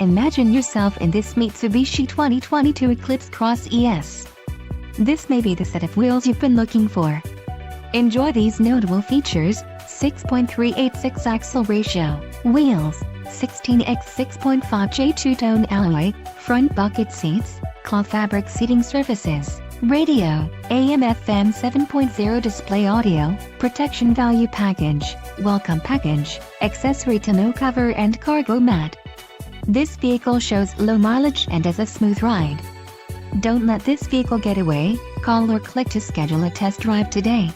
Imagine yourself in this Mitsubishi 2022 Eclipse Cross ES. This may be the set of wheels you've been looking for. Enjoy these notable features: 6.386 axle ratio, wheels, 16x6.5J two-tone alloy, front bucket seats, cloth fabric seating surfaces, radio, AM/FM 7.0 display audio, protection value package, welcome package, accessory tonneau cover and cargo mat. This vehicle shows low mileage and is a smooth ride. Don't let this vehicle get away. Call or click to schedule a test drive today.